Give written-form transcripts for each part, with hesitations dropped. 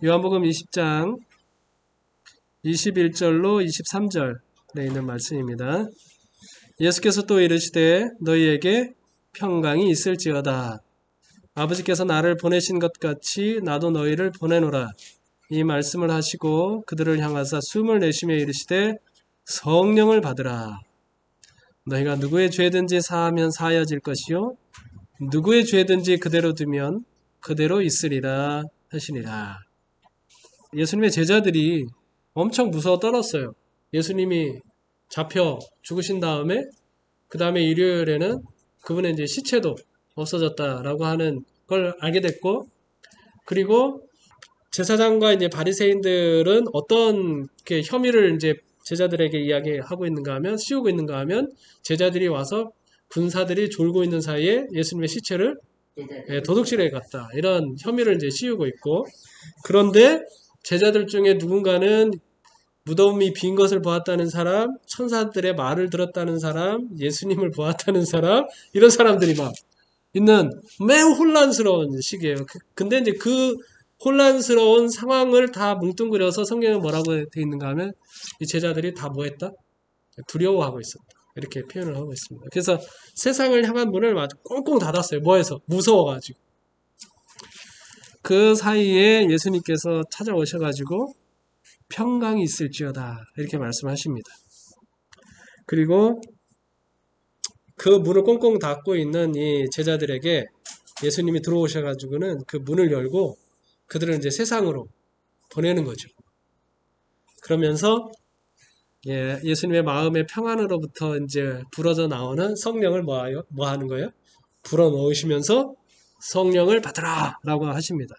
요한복음 20장 21절로 23절에 있는 말씀입니다. 예수께서 또 이르시되 너희에게 평강이 있을지어다. 아버지께서 나를 보내신 것 같이 나도 너희를 보내노라. 이 말씀을 하시고 그들을 향하사 숨을 내쉬며 이르시되 성령을 받으라. 너희가 누구의 죄든지 사하면 사하여질 것이요 누구의 죄든지 그대로 두면 그대로 있으리라 하시니라. 예수님의 제자들이 엄청 무서워 떨었어요. 예수님이 잡혀 죽으신 다음에 그 다음에 일요일에는 그분의 이제 시체도 없어졌다라고 하는 걸 알게 됐고, 그리고 제사장과 이제 바리새인들은 어떤 혐의를 이제 제자들에게 이야기하고 있는가 하면, 씌우고 있는가 하면, 제자들이 와서 군사들이 졸고 있는 사이에 예수님의 시체를 도둑질해 갔다, 이런 혐의를 이제 씌우고 있고, 그런데 제자들 중에 누군가는 무덤이 빈 것을 보았다는 사람, 천사들의 말을 들었다는 사람, 예수님을 보았다는 사람, 이런 사람들이 막 있는 매우 혼란스러운 시기예요. 근데 이제 그 혼란스러운 상황을 다 뭉뚱그려서 성경에 뭐라고 되어 있는가 하면 이 제자들이 다 뭐 했다? 두려워하고 있었다. 이렇게 표현을 하고 있습니다. 그래서 세상을 향한 문을 아주 꽁꽁 닫았어요. 뭐해서? 무서워가지고. 그 사이에 예수님께서 찾아오셔가지고 평강이 있을지어다 이렇게 말씀하십니다. 그리고 그 문을 꽁꽁 닫고 있는 이 제자들에게 예수님이 들어오셔가지고는 그 문을 열고 그들을 이제 세상으로 보내는 거죠. 그러면서 예수님의 마음의 평안으로부터 이제 불어져 나오는 성령을 뭐 하는 거예요? 불어 넣으시면서 성령을 받으라 라고 하십니다.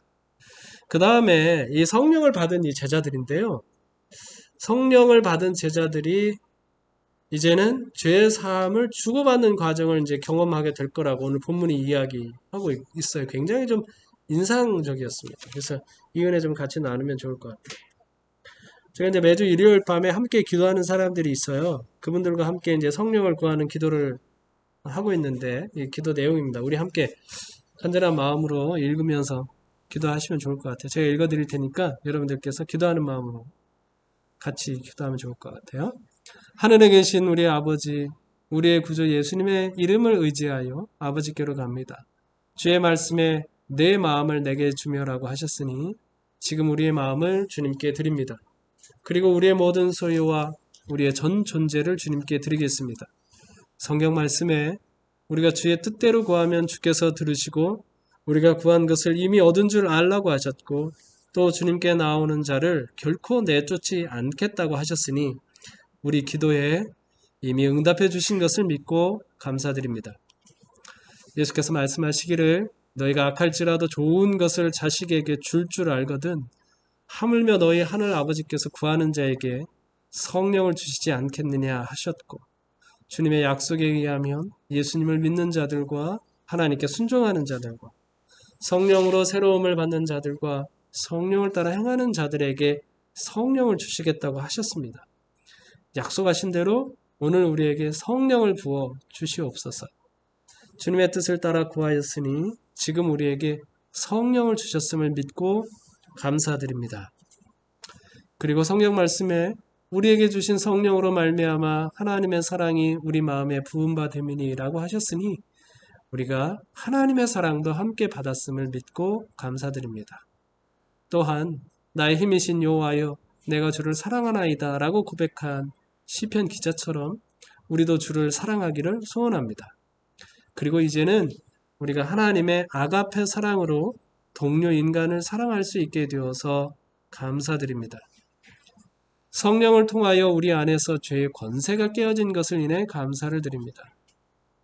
그 다음에 이 성령을 받은 이 제자들인데요. 성령을 받은 제자들이 이제는 죄 사함을 주고받는 과정을 이제 경험하게 될 거라고 오늘 본문이 이야기하고 있어요. 굉장히 좀 인상적이었습니다. 그래서 이 은혜 좀 같이 나누면 좋을 것 같아요. 제가 이제 매주 일요일 밤에 함께 기도하는 사람들이 있어요. 그분들과 함께 이제 성령을 구하는 기도를 하고 있는데, 이 기도 내용입니다. 우리 함께 간절한 마음으로 읽으면서 기도하시면 좋을 것 같아요. 제가 읽어드릴 테니까 여러분들께서 기도하는 마음으로 같이 기도하면 좋을 것 같아요. 하늘에 계신 우리 아버지, 우리의 구주 예수님의 이름을 의지하여 아버지께로 갑니다. 주의 말씀에 내 마음을 내게 주며라고 하셨으니 지금 우리의 마음을 주님께 드립니다. 그리고 우리의 모든 소유와 우리의 전 존재를 주님께 드리겠습니다. 성경 말씀에 우리가 주의 뜻대로 구하면 주께서 들으시고 우리가 구한 것을 이미 얻은 줄 알라고 하셨고 또 주님께 나오는 자를 결코 내쫓지 않겠다고 하셨으니 우리 기도에 이미 응답해 주신 것을 믿고 감사드립니다. 예수께서 말씀하시기를 너희가 악할지라도 좋은 것을 자식에게 줄 줄 알거든 하물며 너희 하늘 아버지께서 구하는 자에게 성령을 주시지 않겠느냐 하셨고 주님의 약속에 의하면 예수님을 믿는 자들과 하나님께 순종하는 자들과 성령으로 새로움을 받는 자들과 성령을 따라 행하는 자들에게 성령을 주시겠다고 하셨습니다. 약속하신 대로 오늘 우리에게 성령을 부어 주시옵소서. 주님의 뜻을 따라 구하였으니 지금 우리에게 성령을 주셨음을 믿고 감사드립니다. 그리고 성경 말씀에 우리에게 주신 성령으로 말미암아 하나님의 사랑이 우리 마음에 부음바 됨이니라고 하셨으니 우리가 하나님의 사랑도 함께 받았음을 믿고 감사드립니다. 또한 나의 힘이신 여호와여 내가 주를 사랑하나이다 라고 고백한 시편 기자처럼 우리도 주를 사랑하기를 소원합니다. 그리고 이제는 우리가 하나님의 아가페 사랑으로 동료 인간을 사랑할 수 있게 되어서 감사드립니다. 성령을 통하여 우리 안에서 죄의 권세가 깨어진 것을 인해 감사를 드립니다.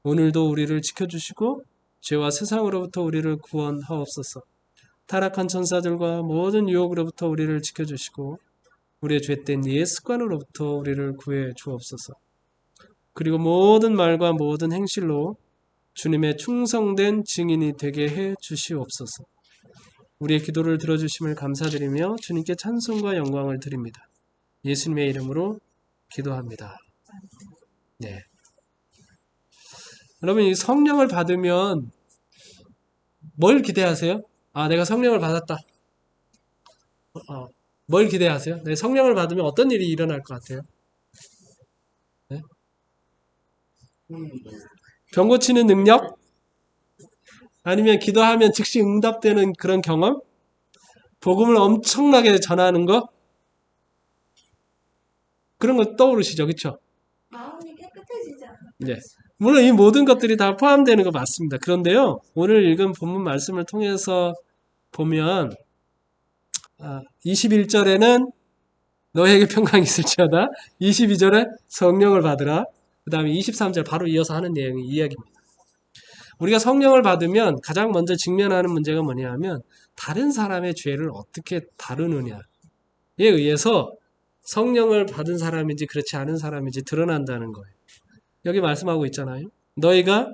오늘도 우리를 지켜주시고 죄와 세상으로부터 우리를 구원하옵소서. 타락한 천사들과 모든 유혹으로부터 우리를 지켜주시고 우리의 죄된 옛 습관으로부터 우리를 구해 주옵소서. 그리고 모든 말과 모든 행실로 주님의 충성된 증인이 되게 해 주시옵소서. 우리의 기도를 들어주심을 감사드리며 주님께 찬송과 영광을 드립니다. 예수님의 이름으로 기도합니다. 네. 여러분, 이 성령을 받으면 뭘 기대하세요? 아, 내가 성령을 받았다. 어, 뭘 기대하세요? 네, 성령을 받으면 어떤 일이 일어날 것 같아요? 네? 병 고치는 능력? 아니면 기도하면 즉시 응답되는 그런 경험? 복음을 엄청나게 전하는 거? 그런 거 떠오르시죠? 그쵸? 마음이 깨끗해지지 않아. 네. 물론 이 모든 것들이 다 포함되는 거 맞습니다. 그런데요, 오늘 읽은 본문 말씀을 통해서 보면, 21절에는 너에게 평강이 있을지어다. 22절에 성령을 받으라. 그 다음에 23절 바로 이어서 하는 내용이 이야기입니다. 우리가 성령을 받으면 가장 먼저 직면하는 문제가 뭐냐 하면 다른 사람의 죄를 어떻게 다루느냐에 의해서 성령을 받은 사람인지 그렇지 않은 사람인지 드러난다는 거예요. 여기 말씀하고 있잖아요. 너희가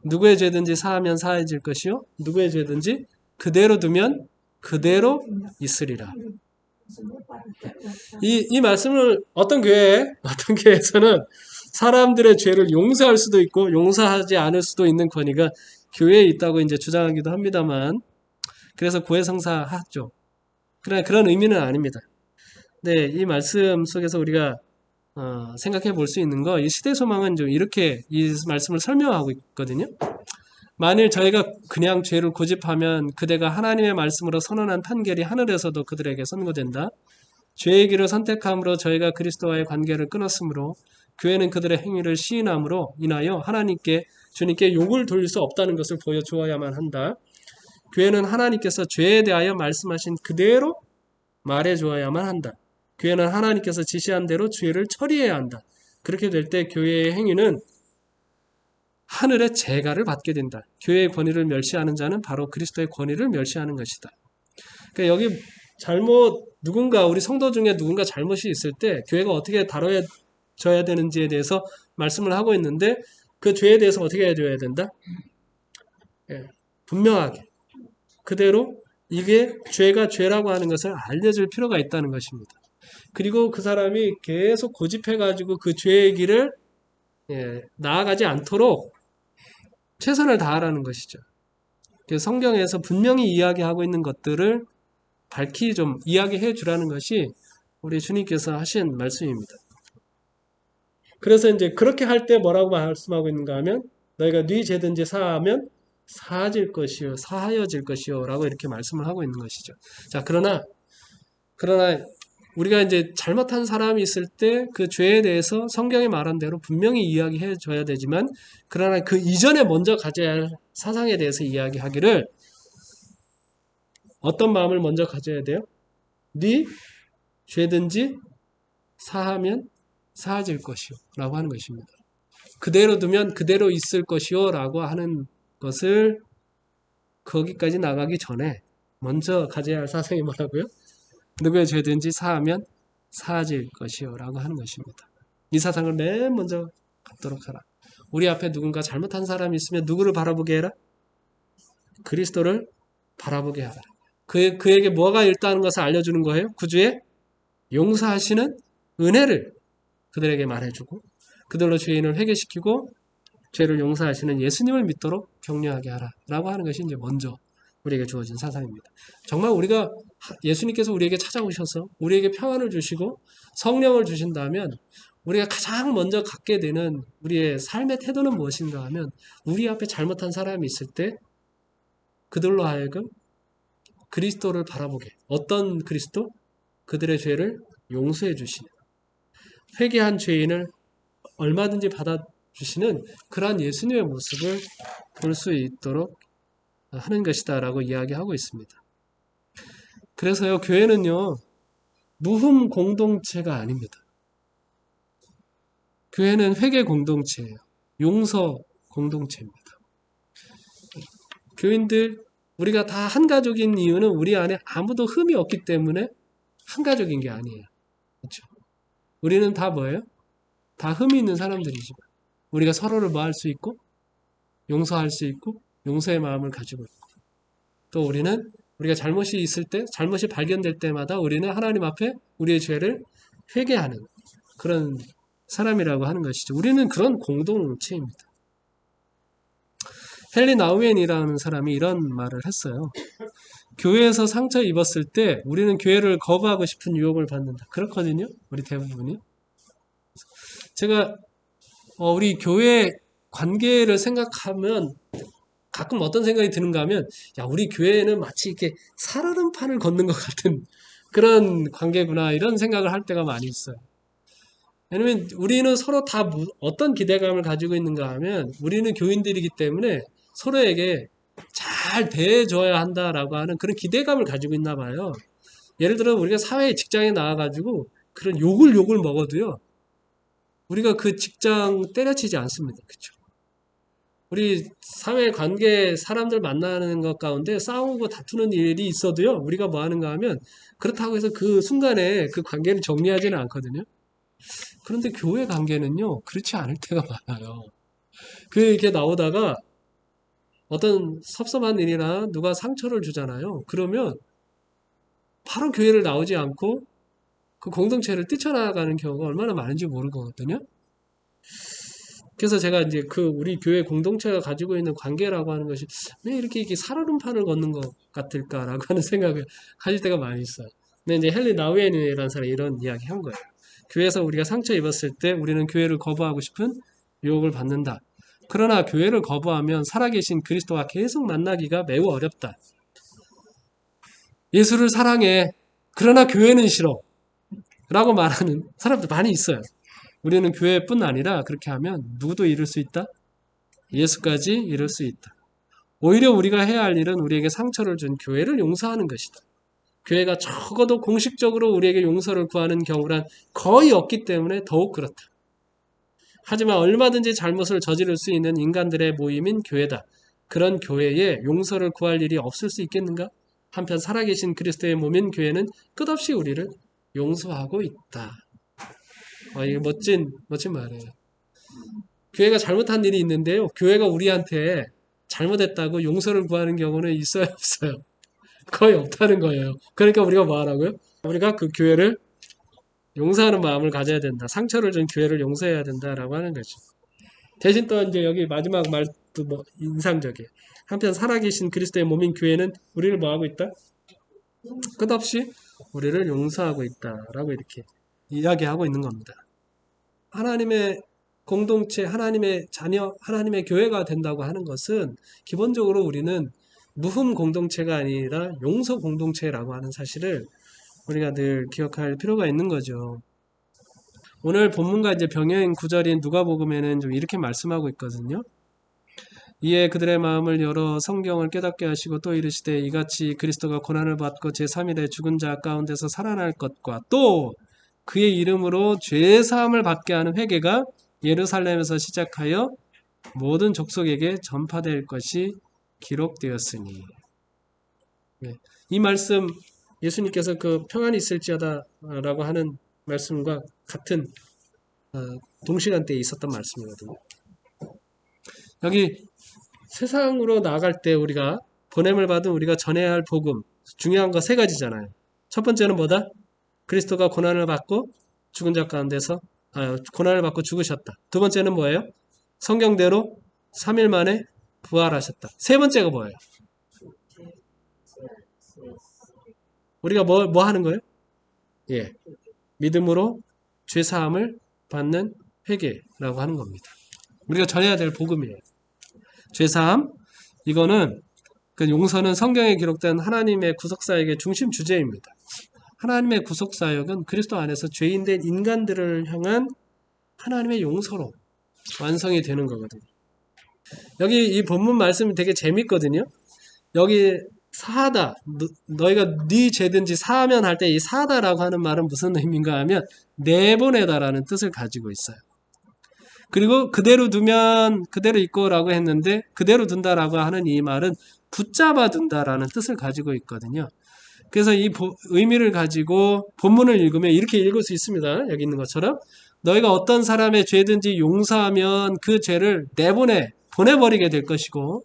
누구의 죄든지 사하면 사해질 것이요 누구의 죄든지 그대로 두면 그대로 있으리라. 이 말씀을 어떤 교회에서는 사람들의 죄를 용서할 수도 있고 용서하지 않을 수도 있는 권위가 교회에 있다고 이제 주장하기도 합니다만, 그래서 고해성사 하죠. 그러나 그런 의미는 아닙니다. 네, 이 말씀 속에서 우리가 생각해 볼 수 있는 거, 이 시대 소망은 좀 이렇게 이 말씀을 설명하고 있거든요. 만일 저희가 그냥 죄를 고집하면 그대가 하나님의 말씀으로 선언한 판결이 하늘에서도 그들에게 선고된다. 죄의 길을 선택함으로 저희가 그리스도와의 관계를 끊었으므로 교회는 그들의 행위를 시인함으로 인하여 주님께 욕을 돌릴 수 없다는 것을 보여주어야만 한다. 교회는 하나님께서 죄에 대하여 말씀하신 그대로 말해주어야만 한다. 교회는 하나님께서 지시한 대로 죄를 처리해야 한다. 그렇게 될 때 교회의 행위는 하늘의 재가를 받게 된다. 교회의 권위를 멸시하는 자는 바로 그리스도의 권위를 멸시하는 것이다. 그러니까 여기 우리 성도 중에 누군가 잘못이 있을 때 교회가 어떻게 다뤄져야 되는지에 대해서 말씀을 하고 있는데, 그 죄에 대해서 어떻게 해줘야 된다? 예, 분명하게 그대로 이게 죄가 죄라고 하는 것을 알려줄 필요가 있다는 것입니다. 그리고 그 사람이 계속 고집해가지고 그 죄의 길을 나아가지 않도록 최선을 다하라는 것이죠. 성경에서 분명히 이야기하고 있는 것들을 밝히 좀 이야기해 주라는 것이 우리 주님께서 하신 말씀입니다. 그래서 이제 그렇게 할 때 뭐라고 말씀하고 있는가 하면 너희가 네 죄든지 사하면 사하여질 것이요 라고 이렇게 말씀을 하고 있는 것이죠. 자, 그러나 우리가 이제 잘못한 사람이 있을 때 그 죄에 대해서 성경이 말한 대로 분명히 이야기해 줘야 되지만, 그러나 그 이전에 먼저 가져야 할 사상에 대해서 이야기하기를 어떤 마음을 먼저 가져야 돼요? 네 죄든지 사하면 사해질 것이요 라고 하는 것입니다. 그대로 두면 그대로 있을 것이요 라고 하는 것을 거기까지 나가기 전에 먼저 가져야 할 사상이 뭐라고요? 누구의 죄든지 사하면 사해질 것이요 라고 하는 것입니다. 이 사상을 맨 먼저 갖도록 하라. 우리 앞에 누군가 잘못한 사람이 있으면 누구를 바라보게 해라? 그리스도를 바라보게 하라. 그에게 뭐가 있다는 것을 알려주는 거예요? 구주의 용서하시는 은혜를 그들에게 말해주고 그들로 죄인을 회개시키고 죄를 용서하시는 예수님을 믿도록 격려하게 하라 라고 하는 것이 이제 먼저 우리에게 주어진 사상입니다. 정말 예수님께서 우리에게 찾아오셔서 우리에게 평안을 주시고 성령을 주신다면 우리가 가장 먼저 갖게 되는 우리의 삶의 태도는 무엇인가 하면, 우리 앞에 잘못한 사람이 있을 때 그들로 하여금 그리스도를 바라보게, 어떤 그리스도? 그들의 죄를 용서해 주시는, 회개한 죄인을 얼마든지 받아주시는 그러한 예수님의 모습을 볼 수 있도록 하는 것이다 라고 이야기하고 있습니다. 그래서요, 교회는요 무흠 공동체가 아닙니다. 교회는 회개 공동체예요. 용서 공동체입니다. 교인들, 우리가 다 한 가족인 이유는 우리 안에 아무도 흠이 없기 때문에 한 가족인 게 아니에요. 그렇죠? 우리는 다 뭐예요? 다 흠이 있는 사람들이지만 우리가 서로를 뭐 할 수 있고 용서할 수 있고 용서의 마음을 가지고 있고, 또 우리가 잘못이 있을 때, 잘못이 발견될 때마다 우리는 하나님 앞에 우리의 죄를 회개하는 그런 사람이라고 하는 것이죠. 우리는 그런 공동체입니다. 헨리 나우엔이라는 사람이 이런 말을 했어요. 교회에서 상처 입었을 때 우리는 교회를 거부하고 싶은 유혹을 받는다. 그렇거든요. 우리 대부분이. 제가 우리 교회 관계를 생각하면 가끔 어떤 생각이 드는가 하면 야, 우리 교회는 마치 이렇게 살얼음판을 걷는 것 같은 그런 관계구나 이런 생각을 할 때가 많이 있어요. 왜냐면 우리는 서로 다 어떤 기대감을 가지고 있는가 하면 우리는 교인들이기 때문에 서로에게 잘 대해줘야 한다라고 하는 그런 기대감을 가지고 있나 봐요. 예를 들어 우리가 사회 직장에 나와가지고 그런 욕을 먹어도요. 우리가 그 직장 때려치지 않습니다. 그쵸? 우리 사회 관계 사람들 만나는 것 가운데 싸우고 다투는 일이 있어도요. 우리가 뭐 하는가 하면 그렇다고 해서 그 순간에 그 관계를 정리하지는 않거든요. 그런데 교회 관계는요. 그렇지 않을 때가 많아요. 이렇게 나오다가 어떤 섭섭한 일이나 누가 상처를 주잖아요. 그러면 바로 교회를 나오지 않고 그 공동체를 뛰쳐나가는 경우가 얼마나 많은지 모르거든요. 그래서 제가 이제 우리 교회 공동체가 가지고 있는 관계라고 하는 것이 왜 이렇게 살얼음판을 걷는 것 같을까라고 하는 생각을 가질 때가 많이 있어요. 근데 이제 헨리 나우엔이라는 사람이 이런 이야기 한 거예요. 교회에서 우리가 상처 입었을 때 우리는 교회를 거부하고 싶은 유혹을 받는다. 그러나 교회를 거부하면 살아계신 그리스도와 계속 만나기가 매우 어렵다. 예수를 사랑해. 그러나 교회는 싫어. 라고 말하는 사람들 많이 있어요. 우리는 교회뿐 아니라 그렇게 하면 누구도 이룰 수 있다? 예수까지 이룰 수 있다. 오히려 우리가 해야 할 일은 우리에게 상처를 준 교회를 용서하는 것이다. 교회가 적어도 공식적으로 우리에게 용서를 구하는 경우란 거의 없기 때문에 더욱 그렇다. 하지만 얼마든지 잘못을 저지를 수 있는 인간들의 모임인 교회다. 그런 교회에 용서를 구할 일이 없을 수 있겠는가? 한편 살아계신 그리스도의 몸인 교회는 끝없이 우리를 용서하고 있다. 이게 멋진 말이에요. 교회가 잘못한 일이 있는데요. 교회가 우리한테 잘못했다고 용서를 구하는 경우는 있어요, 없어요? 거의 없다는 거예요. 그러니까 우리가 뭐 하라고요? 우리가 그 교회를 용서하는 마음을 가져야 된다. 상처를 준 교회를 용서해야 된다라고 하는 거죠. 대신 또 이제 여기 마지막 말도 뭐 인상적이에요. 한편 살아계신 그리스도의 몸인 교회는 우리를 뭐 하고 있다? 끝없이 우리를 용서하고 있다라고 이렇게 이야기하고 있는 겁니다. 하나님의 공동체, 하나님의 자녀, 하나님의 교회가 된다고 하는 것은 기본적으로 우리는 무흠 공동체가 아니라 용서 공동체라고 하는 사실을 우리가 늘 기억할 필요가 있는 거죠. 오늘 본문과 이제 병행 구절인 누가복음에는 좀 이렇게 말씀하고 있거든요. 이에 그들의 마음을 열어 성경을 깨닫게 하시고 또 이르시되 이같이 그리스도가 고난을 받고 제3일에 죽은 자 가운데서 살아날 것과 또 그의 이름으로 죄사함을 받게 하는 회개가 예루살렘에서 시작하여 모든 족속에게 전파될 것이 기록되었으니. 네. 이 말씀 예수님께서 그 평안이 있을지어다 라고 하는 말씀과 같은 동시간대에 있었던 말씀이거든요. 여기 세상으로 나아갈 때 우리가 보냄을 받은 우리가 전해야 할 복음 중요한 거 세 가지잖아요. 첫 번째는 뭐다? 그리스도가 고난을 받고 죽은 자 가운데서 고난을 받고 죽으셨다. 두 번째는 뭐예요? 성경대로 3일 만에 부활하셨다. 세 번째가 뭐예요? 우리가 뭐 하는 거예요? 예. 믿음으로 죄사함을 받는 회개라고 하는 겁니다. 우리가 전해야 될 복음이에요. 죄사함, 이거는 그 용서는 성경에 기록된 하나님의 구속사역의 중심 주제입니다. 하나님의 구속사역은 그리스도 안에서 죄인된 인간들을 향한 하나님의 용서로 완성이 되는 거거든요. 여기 이 본문 말씀이 되게 재밌거든요. 여기 사하다, 너희가 네 죄든지 사하면 할 때 이 사하다라고 하는 말은 무슨 의미인가 하면 내보내다라는 뜻을 가지고 있어요. 그리고 그대로 두면 그대로 있고라고 했는데 그대로 둔다라고 하는 이 말은 붙잡아 둔다라는 뜻을 가지고 있거든요. 그래서 이 의미를 가지고 본문을 읽으면 이렇게 읽을 수 있습니다. 여기 있는 것처럼 너희가 어떤 사람의 죄든지 용서하면 그 죄를 보내버리게 될 것이고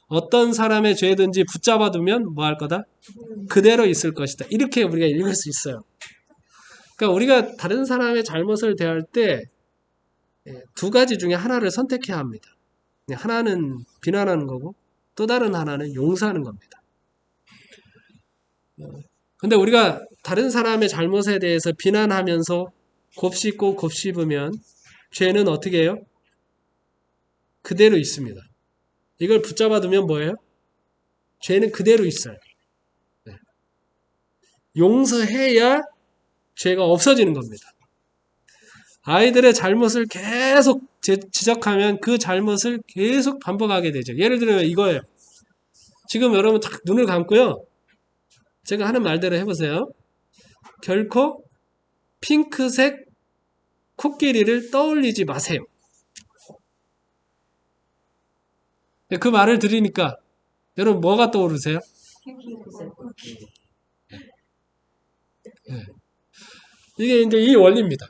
어떤 사람의 죄든지 붙잡아 두면 뭐 할 거다? 그대로 있을 것이다. 이렇게 우리가 읽을 수 있어요. 그러니까 우리가 다른 사람의 잘못을 대할 때 두 가지 중에 하나를 선택해야 합니다. 하나는 비난하는 거고 또 다른 하나는 용서하는 겁니다. 근데 우리가 다른 사람의 잘못에 대해서 비난하면서 곱씹고 곱씹으면 죄는 어떻게 해요? 그대로 있습니다. 이걸 붙잡아 두면 뭐예요? 죄는 그대로 있어요. 네. 용서해야 죄가 없어지는 겁니다. 아이들의 잘못을 계속 지적하면 그 잘못을 계속 반복하게 되죠. 예를 들면 이거예요. 지금 여러분 딱 눈을 감고요. 제가 하는 말대로 해보세요. 결코 핑크색 코끼리를 떠올리지 마세요. 그 말을 들으니까 여러분 뭐가 떠오르세요? 네. 이게 이제 이 원리입니다.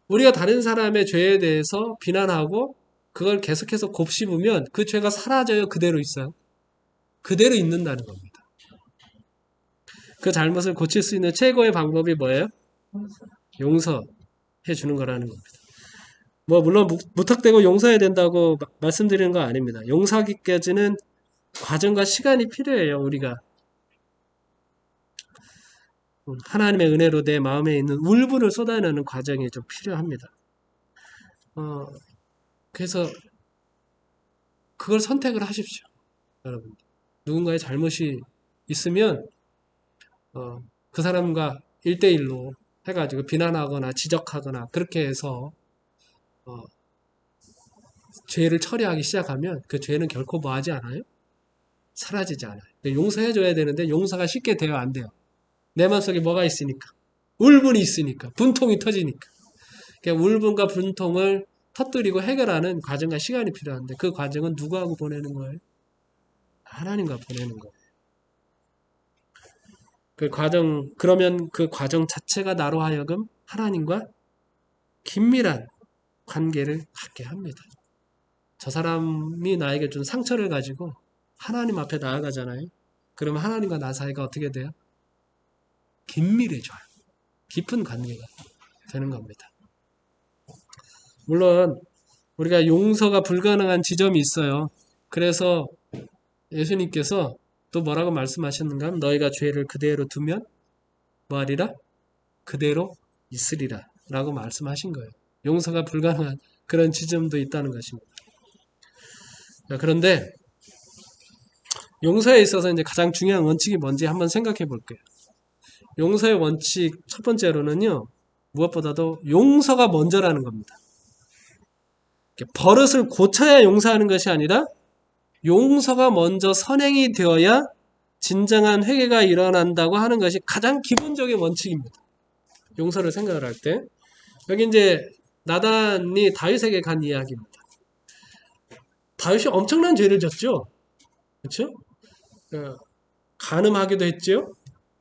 우리가 다른 사람의 죄에 대해서 비난하고 그걸 계속해서 곱씹으면 그 죄가 사라져요? 그대로 있어요? 그대로 있는다는 겁니다. 그 잘못을 고칠 수 있는 최고의 방법이 뭐예요? 용서해 주는 거라는 겁니다. 뭐 물론 무턱대고 용서해야 된다고 말씀드리는 거 아닙니다. 용서하기까지는 과정과 시간이 필요해요. 우리가 하나님의 은혜로 내 마음에 있는 울분을 쏟아내는 과정이 좀 필요합니다. 그래서 그걸 선택을 하십시오. 여러분 누군가의 잘못이 있으면 그 사람과 1대1로 해가지고 비난하거나 지적하거나 그렇게 해서 죄를 처리하기 시작하면 그 죄는 결코 뭐 하지 않아요? 사라지지 않아요. 용서해줘야 되는데 용서가 쉽게 돼요? 안 돼요? 내 마음속에 뭐가 있으니까? 울분이 있으니까. 분통이 터지니까. 그러니까 울분과 분통을 터뜨리고 해결하는 과정과 시간이 필요한데 그 과정은 누구하고 보내는 거예요? 하나님과 보내는 거예요. 그러면 그 과정 자체가 나로 하여금 하나님과 긴밀한 관계를 갖게 합니다. 저 사람이 나에게 준 상처를 가지고 하나님 앞에 나아가잖아요. 그러면 하나님과 나 사이가 어떻게 돼요? 긴밀해져요. 깊은 관계가 되는 겁니다. 물론 우리가 용서가 불가능한 지점이 있어요. 그래서 예수님께서 또 뭐라고 말씀하셨는가 하면 너희가 죄를 그대로 두면 뭐하리라? 그대로 있으리라 라고 말씀하신 거예요. 용서가 불가능한 그런 지점도 있다는 것입니다. 그런데 용서에 있어서 이제 가장 중요한 원칙이 뭔지 한번 생각해 볼게요. 용서의 원칙 첫 번째로는요. 무엇보다도 용서가 먼저라는 겁니다. 버릇을 고쳐야 용서하는 것이 아니라 용서가 먼저 선행이 되어야 진정한 회개가 일어난다고 하는 것이 가장 기본적인 원칙입니다. 용서를 생각을 할 때. 여기 이제 나단이 다윗에게 간 이야기입니다. 다윗이 엄청난 죄를 졌죠. 그렇죠? 간음하기도 했죠.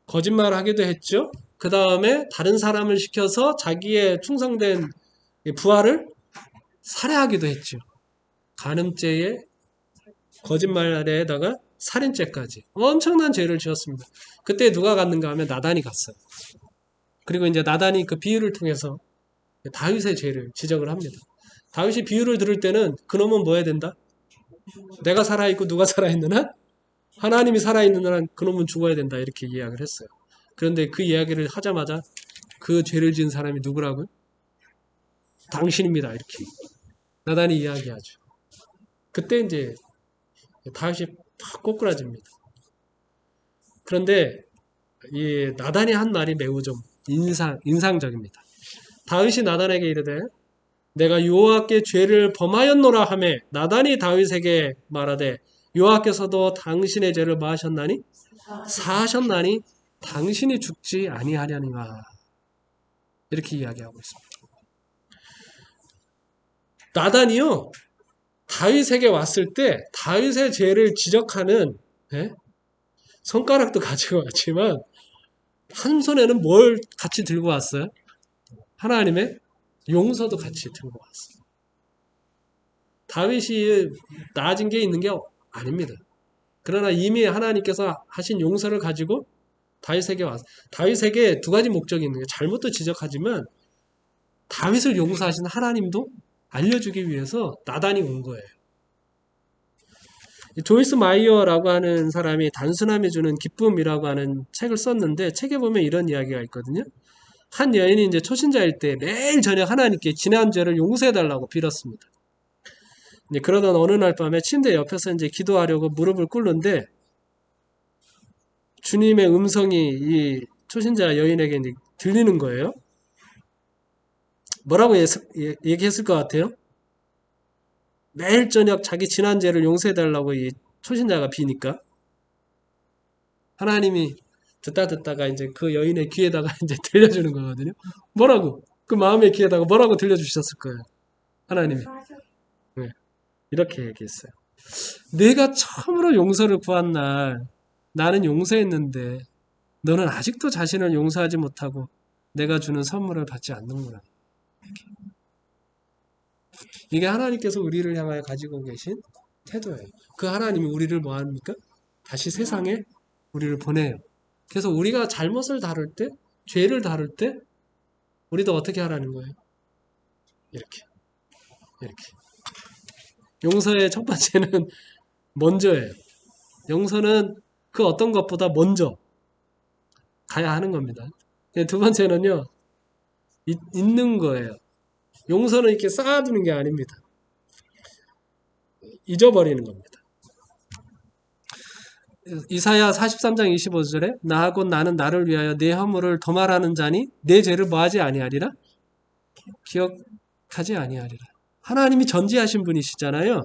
거짓말하기도 했죠. 그 다음에 다른 사람을 시켜서 자기의 충성된 부하를 살해하기도 했죠. 간음죄에 거짓말에다가 살인죄까지 엄청난 죄를 지었습니다. 그때 누가 갔는가 하면 나단이 갔어요. 그리고 이제 나단이 그 비유를 통해서 다윗의 죄를 지적을 합니다. 다윗이 비유를 들을 때는 그놈은 뭐 해야 된다? 내가 살아있고 누가 살아있는 한? 하나님이 살아있는 한 그놈은 죽어야 된다 이렇게 이야기를 했어요. 그런데 그 이야기를 하자마자 그 죄를 지은 사람이 누구라고요? 당신입니다 이렇게 나단이 이야기하죠. 그때 이제 다윗이 팍 꼬꾸라집니다. 그런데 이 나단이 한 말이 매우 좀 인상적입니다. 다윗이 나단에게 이르되 내가 여호와께 죄를 범하였노라 하매 나단이 다윗에게 말하되 여호와께서도 당신의 죄를 마하셨나니 사하셨나니 당신이 죽지 아니하려니와 이렇게 이야기하고 있습니다. 나단이요 다윗에게 왔을 때 다윗의 죄를 지적하는 손가락도 가지고 왔지만 한 손에는 뭘 같이 들고 왔어요? 하나님의 용서도 같이 들고 왔어요. 다윗이 나아진 게 있는 게 아닙니다. 그러나 이미 하나님께서 하신 용서를 가지고 다윗에게 왔어요. 다윗에게 두 가지 목적이 있는 거예요. 잘못도 지적하지만 다윗을 용서하신 하나님도 알려주기 위해서 나단이 온 거예요. 조이스 마이어라고 하는 사람이 단순함이 주는 기쁨이라고 하는 책을 썼는데 책에 보면 이런 이야기가 있거든요. 한 여인이 이제 초신자일 때 매일 저녁 하나님께 지난 죄를 용서해 달라고 빌었습니다. 이제 그러던 어느 날 밤에 침대 옆에서 이제 기도하려고 무릎을 꿇는데 주님의 음성이 이 초신자 여인에게 이제 들리는 거예요. 뭐라고 얘기했을 것 같아요? 매일 저녁 자기 지난 죄를 용서해 달라고 이 초신자가 비니까 하나님이 듣다가 이제 그 여인의 귀에다가 이제 들려주는 거거든요. 뭐라고? 그 마음의 귀에다가 뭐라고 들려주셨을 거예요. 하나님이. 맞아. 네, 이렇게 얘기했어요. 내가 처음으로 용서를 구한 날 나는 용서했는데 너는 아직도 자신을 용서하지 못하고 내가 주는 선물을 받지 않는구나. 이게 하나님께서 우리를 향하여 가지고 계신 태도예요. 그 하나님이 우리를 뭐 합니까? 다시 세상에 우리를 보내요. 그래서 우리가 잘못을 다룰 때, 죄를 다룰 때 우리도 어떻게 하라는 거예요? 이렇게. 이렇게. 용서의 첫 번째는 먼저예요. 용서는 그 어떤 것보다 먼저 가야 하는 겁니다. 두 번째는요, 있는 거예요. 용서는 이렇게 쌓아두는 게 아닙니다. 잊어버리는 겁니다. 이사야 43장 25절에 나하고 나는 나를 위하여 내 허물을 도말하는 자니 내 죄를 뭐하지 아니하리라? 기억하지 아니하리라. 하나님이 전지하신 분이시잖아요.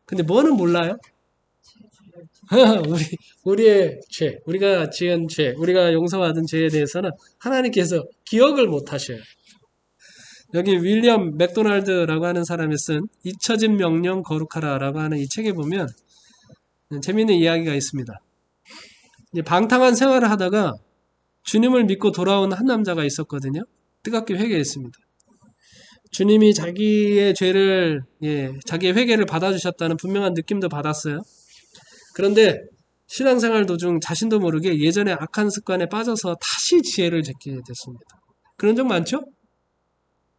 근데 뭐는 몰라요? 우리의 죄, 우리가 지은 죄, 우리가 용서받은 죄에 대해서는 하나님께서 기억을 못 하셔요. 여기 윌리엄 맥도날드라고 하는 사람이 쓴 잊혀진 명령 거룩하라라고 하는 이 책에 보면 재미있는 이야기가 있습니다. 방탕한 생활을 하다가 주님을 믿고 돌아온 한 남자가 있었거든요. 뜨겁게 회개했습니다. 주님이 자기의 죄를, 자기의 회개를 받아주셨다는 분명한 느낌도 받았어요. 그런데 신앙생활 도중 자신도 모르게 예전에 악한 습관에 빠져서 다시 지혜를 찾게 됐습니다. 그런 적 많죠?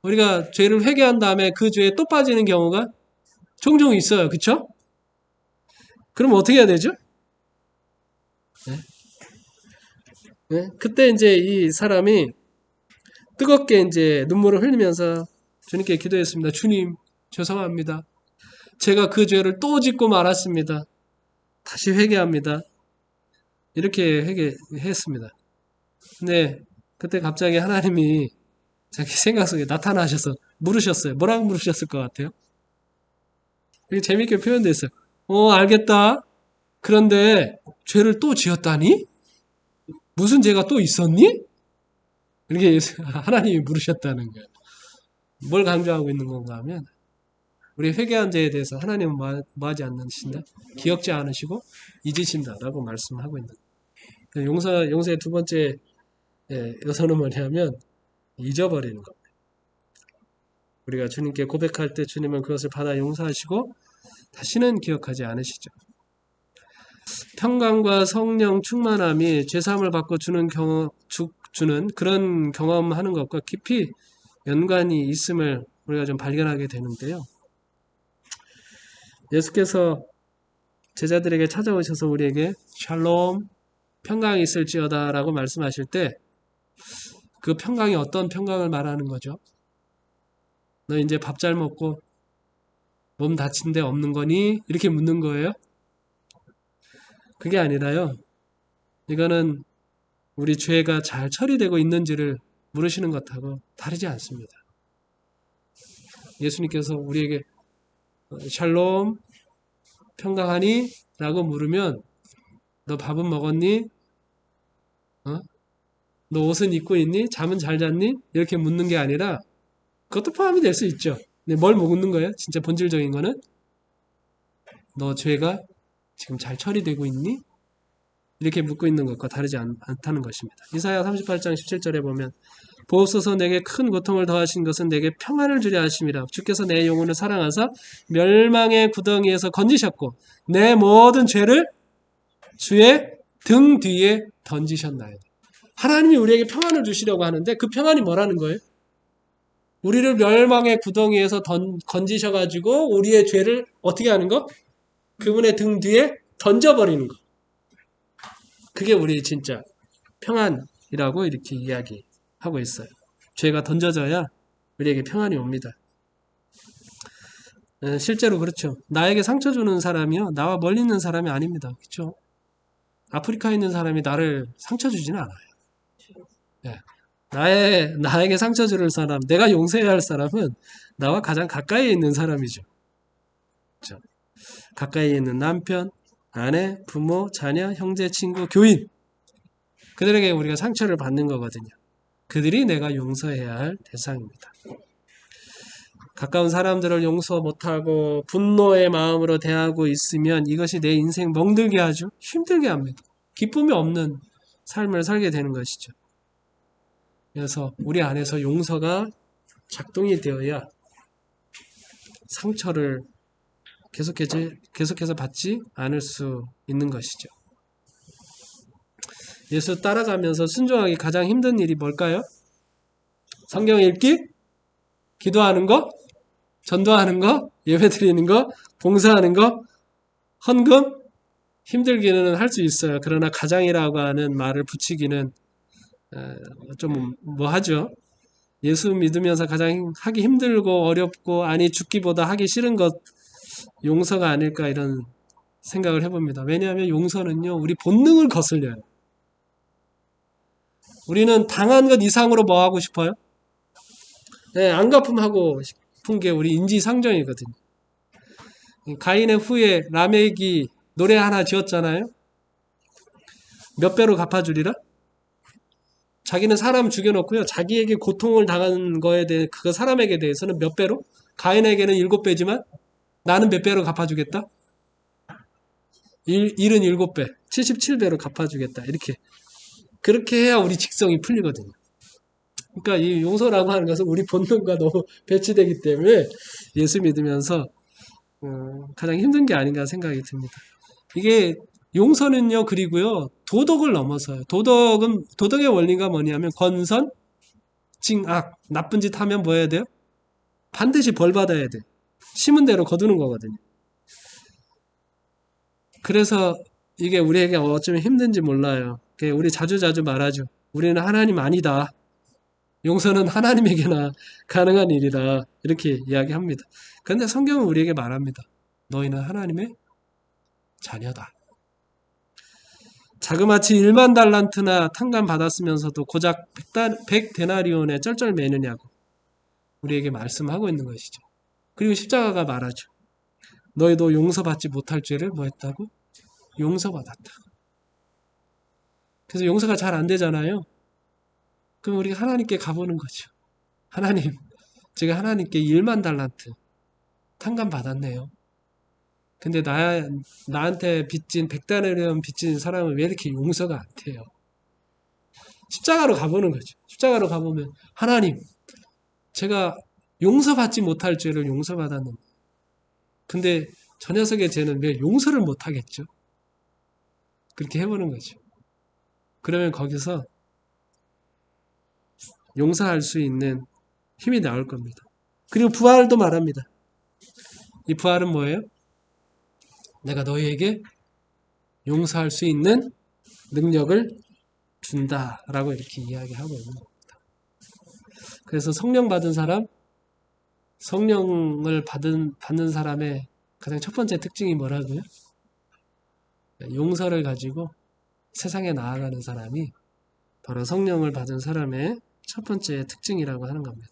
우리가 죄를 회개한 다음에 그 죄에 또 빠지는 경우가 종종 있어요. 그쵸? 그럼 어떻게 해야 되죠? 네? 그때 이제 이 사람이 뜨겁게 이제 눈물을 흘리면서 주님께 기도했습니다. 주님, 죄송합니다. 제가 그 죄를 또 짓고 말았습니다. 다시 회개합니다. 이렇게 회개했습니다. 근데 그때 갑자기 하나님이 자기 생각 속에 나타나셔서 물으셨어요. 뭐라고 물으셨을 것 같아요? 이게 재밌게 표현되어 있어요. 알겠다. 그런데 죄를 또 지었다니? 무슨 죄가 또 있었니? 이렇게 하나님이 물으셨다는 거예요. 뭘 강조하고 있는 건가 하면 우리 회개한 죄에 대해서 하나님은 뭐하지 않으신다? 기억지 않으시고 잊으신다라고 말씀하고 있는 거예요. 용서의 두 번째 요소는 뭐냐면 잊어버리는 겁니다. 우리가 주님께 고백할 때 주님은 그것을 받아 용서하시고 다시는 기억하지 않으시죠. 평강과 성령 충만함이 죄사함을 받고 주는 그런 경험하는 것과 깊이 연관이 있음을 우리가 좀 발견하게 되는데요. 예수께서 제자들에게 찾아오셔서 우리에게 샬롬, 평강이 있을지어다 라고 말씀하실 때 그 평강이 어떤 평강을 말하는 거죠? 너 이제 밥 잘 먹고 몸 다친 데 없는 거니? 이렇게 묻는 거예요? 그게 아니라요. 이거는 우리 죄가 잘 처리되고 있는지를 물으시는 것하고 다르지 않습니다. 예수님께서 우리에게 샬롬, 평강하니? 라고 물으면 너 밥은 먹었니? 너 옷은 입고 있니? 잠은 잘 잤니? 이렇게 묻는 게 아니라 그것도 포함이 될 수 있죠. 근데 뭘 묻는 거예요? 진짜 본질적인 거는 너 죄가 지금 잘 처리되고 있니? 이렇게 묻고 있는 것과 다르지 않다는 것입니다. 이사야 38장 17절에 보면 보옵소서 내게 큰 고통을 더하신 것은 내게 평안을 주려 하심이라. 주께서 내 영혼을 사랑하사 멸망의 구덩이에서 건지셨고 내 모든 죄를 주의 등 뒤에 던지셨나이다. 하나님이 우리에게 평안을 주시려고 하는데 그 평안이 뭐라는 거예요? 우리를 멸망의 구덩이에서 건지셔가지고 우리의 죄를 어떻게 하는 거? 그분의 등 뒤에 던져버리는 거. 그게 우리 진짜 평안이라고 이렇게 이야기하고 있어요. 죄가 던져져야 우리에게 평안이 옵니다. 실제로 그렇죠. 나에게 상처 주는 사람이요, 나와 멀리 있는 사람이 아닙니다. 그렇죠? 아프리카에 있는 사람이 나를 상처 주지는 않아요. 예. 나에게 상처 줄 사람, 내가 용서해야 할 사람은 나와 가장 가까이에 있는 사람이죠. 그렇죠? 가까이에 있는 남편, 아내, 부모, 자녀, 형제, 친구, 교인. 그들에게 우리가 상처를 받는 거거든요. 그들이 내가 용서해야 할 대상입니다. 가까운 사람들을 용서 못하고 분노의 마음으로 대하고 있으면 이것이 내 인생 멍들게 하죠. 힘들게 합니다. 기쁨이 없는 삶을 살게 되는 것이죠. 그래서 우리 안에서 용서가 작동이 되어야 상처를 계속해서 받지 않을 수 있는 것이죠. 예수 따라가면서 순종하기 가장 힘든 일이 뭘까요? 성경 읽기, 기도하는 거, 전도하는 거, 예배 드리는 거, 봉사하는 거, 헌금, 힘들기는 할 수 있어요. 그러나 가장이라고 하는 말을 붙이기는 좀 뭐하죠. 예수 믿으면서 가장 하기 힘들고 어렵고 아니 죽기보다 하기 싫은 것 용서가 아닐까 이런 생각을 해봅니다. 왜냐하면 용서는요 우리 본능을 거슬려요. 우리는 당한 것 이상으로 뭐 하고 싶어요? 네, 안 갚음하고 싶은 게 우리 인지상정이거든요. 가인의 후에 라멕이 노래 하나 지었잖아요. 몇 배로 갚아주리라? 자기는 사람 죽여놓고요. 자기에게 고통을 당한 거에 대해 그 사람에게 대해서는 몇 배로? 가인에게는 7배지만 나는 몇 배로 갚아주겠다? 77배, 77배로 갚아주겠다. 이렇게 그렇게 해야 우리 직성이 풀리거든요. 그러니까 이 용서라고 하는 것은 우리 본능과 너무 배치되기 때문에 예수 믿으면서 가장 힘든 게 아닌가 생각이 듭니다. 이게 용서는요, 그리고요, 도덕을 넘어서요. 도덕의 원리가 뭐냐면, 권선, 징악, 나쁜 짓 하면 뭐 해야 돼요? 반드시 벌 받아야 돼. 심은 대로 거두는 거거든요. 그래서 이게 우리에게 어쩌면 힘든지 몰라요. 우리 자주자주 말하죠. 우리는 하나님 아니다. 용서는 하나님에게나 가능한 일이다. 이렇게 이야기합니다. 그런데 성경은 우리에게 말합니다. 너희는 하나님의 자녀다. 자그마치 1만 달란트나 탕감 받았으면서도 고작 100데나리온에 쩔쩔매느냐고 우리에게 말씀하고 있는 것이죠. 그리고 십자가가 말하죠. 너희도 용서받지 못할 죄를 뭐 했다고? 용서받았다. 그래서 용서가 잘 안 되잖아요. 그럼 우리가 하나님께 가보는 거죠. 하나님, 제가 하나님께 1만 달란트 탕감 받았네요. 근데 나한테 빚진 100데나리온 빚진 사람은 왜 이렇게 용서가 안 돼요? 십자가로 가보는 거죠. 십자가로 가보면 하나님, 제가 용서받지 못할 죄를 용서받았는데 근데 저 녀석의 죄는 왜 용서를 못하겠죠? 그렇게 해보는 거죠. 그러면 거기서 용서할 수 있는 힘이 나올 겁니다. 그리고 부활도 말합니다. 이 부활은 뭐예요? 내가 너희에게 용서할 수 있는 능력을 준다라고 이렇게 이야기하고 있는 겁니다. 그래서 성령 받은 사람, 성령을 받는 사람의 가장 첫 번째 특징이 뭐라고요? 용서를 가지고 세상에 나아가는 사람이 바로 성령을 받은 사람의 첫 번째 특징이라고 하는 겁니다.